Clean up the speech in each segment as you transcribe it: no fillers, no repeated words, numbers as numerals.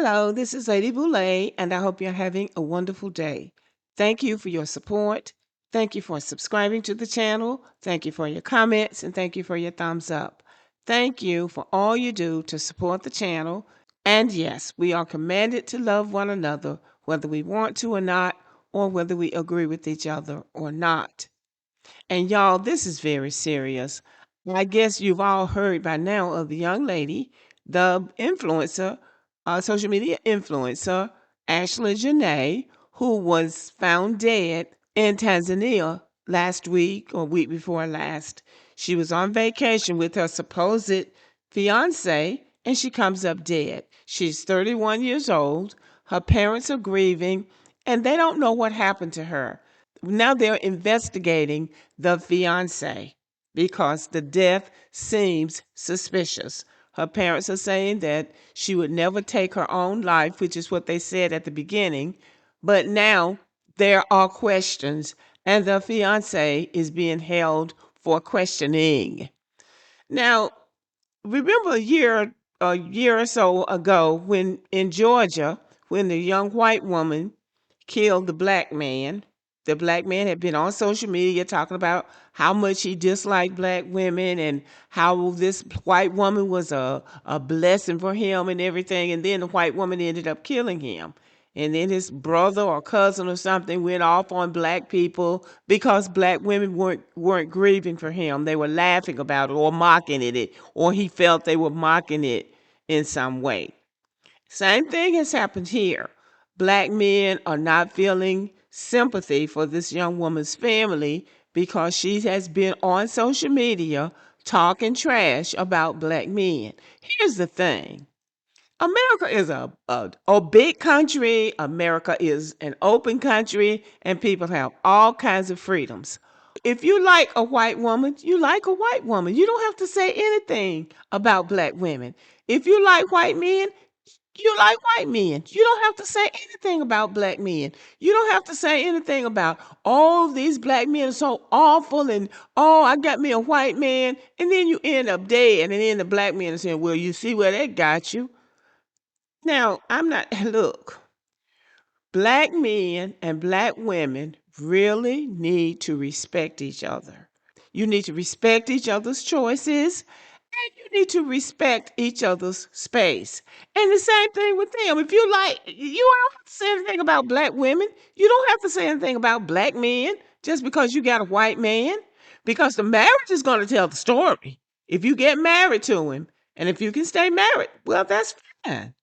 Hello, this is Lady Boulay, and I hope you're having a wonderful day. Thank you for your support. Thank you for subscribing to the channel. Thank you for your comments, and thank you for your thumbs up. Thank you for all you do to support the channel. And yes, we are commanded to love one another, whether we want to or not, or whether we agree with each other or not. And y'all, this is very serious. I guess you've all heard by now of the young lady, the influencer, social media influencer, Ashley Janae, who was found dead in Tanzania last week or week before last. She was on vacation with her supposed fiance and she comes up dead. She's 31 years old. Her parents are grieving and they don't know what happened to her. Now they're investigating the fiance because the death seems suspicious. Her parents are saying that she would never take her own life, which is what they said at the beginning. But now there are questions, and the fiance is being held for questioning. Now, remember a year or so ago, when in Georgia, when the young white woman killed the black man had been on social media talking about how much he disliked black women and how this white woman was a blessing for him and everything. And then the white woman ended up killing him. And then his brother or cousin or something went off on black people because black women weren't grieving for him. They were laughing about it or mocking it, or he felt they were mocking it in some way. Same thing has happened here. Black men are not feeling sympathy for this young woman's family because she has been on social media talking trash about black men. Here's the thing. America is a big country. America is an open country, and people have all kinds of freedoms. If you like a white woman, you like a white woman. You don't have to say anything about black women. If you like white men, you like white men. You don't have to say anything about black men. You don't have to say anything about, oh, these black men are so awful and, oh, I got me a white man. And then you end up dead. And then the black men are saying, well, you see where that got you. Now, I'm not, look, black men and black women really need to respect each other. You need to respect each other's choices and you need to respect each other's space. And the same thing with them. If you like, you don't have to say anything about black women. You don't have to say anything about black men just because you got a white man, because the marriage is going to tell the story. If you get married to him and if you can stay married, well, that's fine.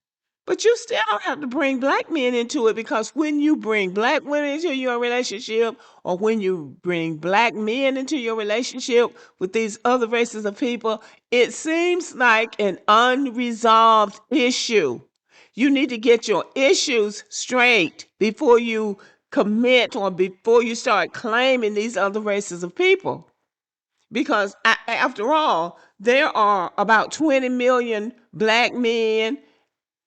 But you still don't have to bring black men into it, because when you bring black women into your relationship or when you bring black men into your relationship with these other races of people, it seems like an unresolved issue. You need to get your issues straight before you commit or before you start claiming these other races of people. Because after all, there are about 20 million black men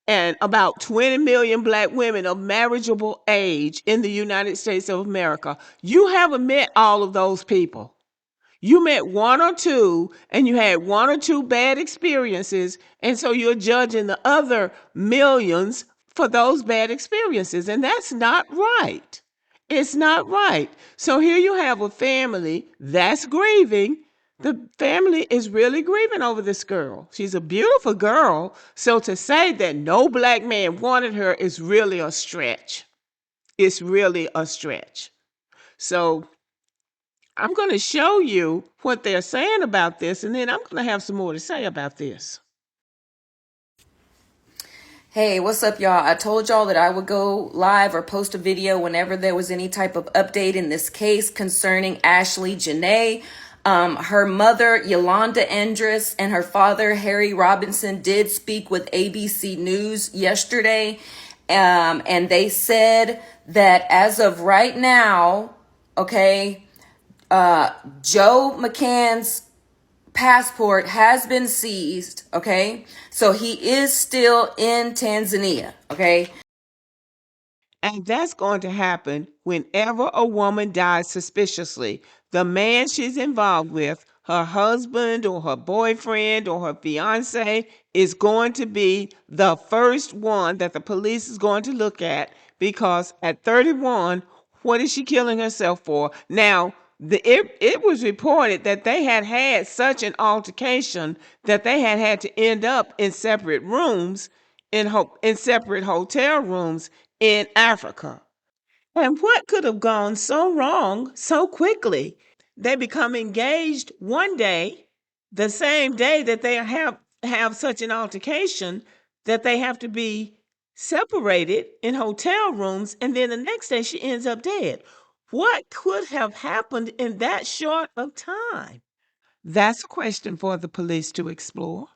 and about 20 million black women of marriageable age in the United States of America. You haven't met all of those people. You met one or two, and you had one or two bad experiences, and so you're judging the other millions for those bad experiences, and that's not right. It's not right. So here you have a family that's grieving. The family is really grieving over this girl. She's a beautiful girl. So to say that no black man wanted her is really a stretch. It's really a stretch. So I'm going to show you what they're saying about this, and then I'm going to have some more to say about this. Hey, what's up, y'all? I told y'all that I would go live or post a video whenever there was any type of update in this case concerning Ashley Janae. Her mother, Yolanda Endress, and her father, Harry Robinson, did speak with ABC News yesterday. And they said that as of right now, okay, Joe McCann's passport has been seized, okay? So he is still in Tanzania, okay? And that's going to happen whenever a woman dies suspiciously. The man she's involved with, her husband or her boyfriend or her fiance, is going to be the first one that the police is going to look at because at 31, what is she killing herself for? Now, it was reported that they had had such an altercation that they had had to end up in separate rooms, in separate hotel rooms in Africa. And what could have gone so wrong so quickly? They become engaged one day, the same day that they have such an altercation that they have to be separated in hotel rooms, and then the next day she ends up dead. What could have happened in that short of time? That's a question for the police to explore.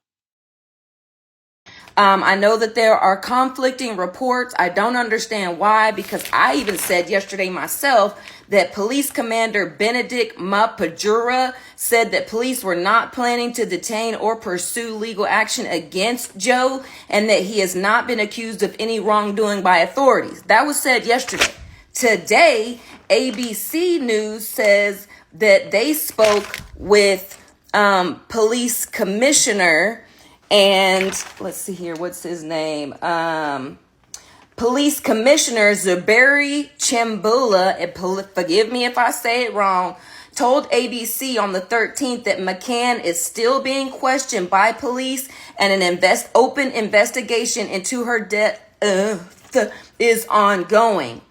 I know that there are conflicting reports. I don't understand why, because I even said yesterday myself that Police Commander Benedict Mapajura said that police were not planning to detain or pursue legal action against Joe and that he has not been accused of any wrongdoing by authorities. That was said yesterday. Today, ABC News says that they spoke with police commissioner and let's see here, what's his name? Police Commissioner Zuberi Chambula, forgive me if I say it wrong, told ABC on the 13th that McCann is still being questioned by police and an open investigation into her death is ongoing.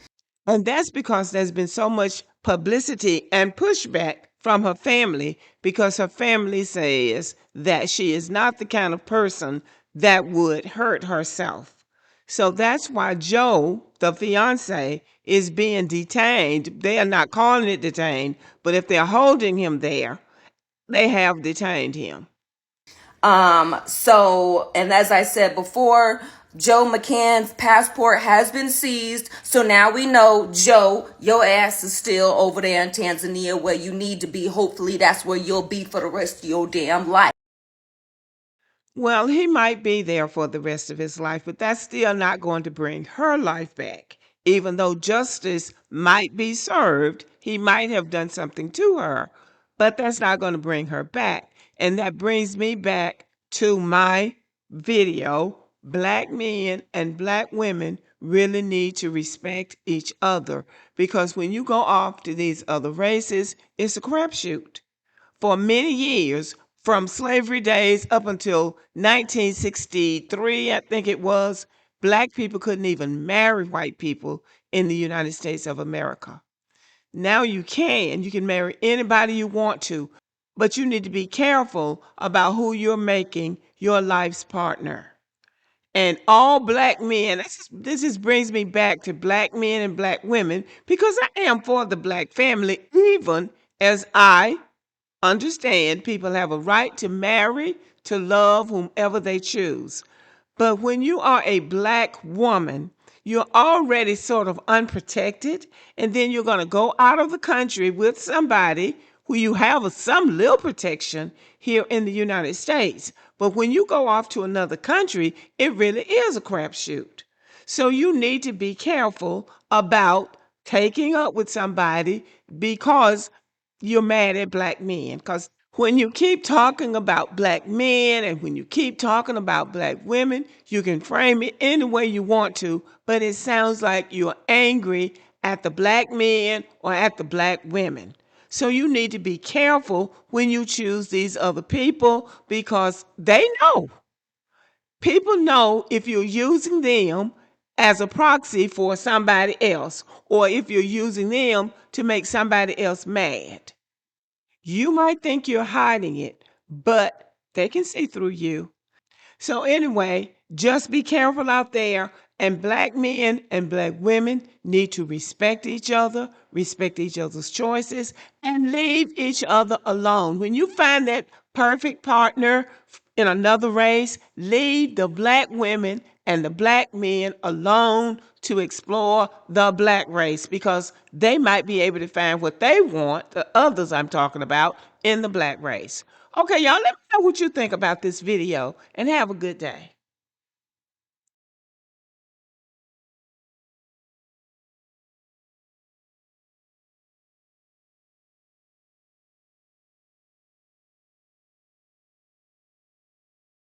And that's because there's been so much publicity and pushback from her family because her family says that she is not the kind of person that would hurt herself. So that's why Joe, the fiance, is being detained. They are not calling it detained, but if they're holding him there, they have detained him. So, and as I said before, Joe McCann's passport has been seized. So now we know, Joe, your ass is still over there in Tanzania where you need to be. Hopefully that's where you'll be for the rest of your damn life. Well, he might be there for the rest of his life, but that's still not going to bring her life back. Even though justice might be served, he might have done something to her, but that's not going to bring her back. And that brings me back to my video. Black men and black women really need to respect each other because when you go off to these other races, it's a crapshoot. For many years, from slavery days up until 1963, I think it was, black people couldn't even marry white people in the United States of America. Now you can. You can marry anybody you want to, but you need to be careful about who you're making your life's partner. And all black men, this just brings me back to black men and black women because I am for the black family, even as I understand people have a right to marry, to love whomever they choose. But when you are a black woman, you're already sort of unprotected, and then you're going to go out of the country with somebody who you have some little protection here in the United States. But when you go off to another country, it really is a crapshoot. So you need to be careful about taking up with somebody because you're mad at black men. Because when you keep talking about black men and when you keep talking about black women, you can frame it any way you want to, but it sounds like you're angry at the black men or at the black women. So you need to be careful when you choose these other people because they know. People know if you're using them as a proxy for somebody else or if you're using them to make somebody else mad. You might think you're hiding it, but they can see through you. So, anyway, Just be careful out there. And black men and black women need to respect each other's choices, and leave each other alone. When you find that perfect partner in another race, leave the black women and the black men alone to explore the black race, because they might be able to find what they want, the others I'm talking about, in the black race. Okay, y'all, let me know what you think about this video, and have a good day.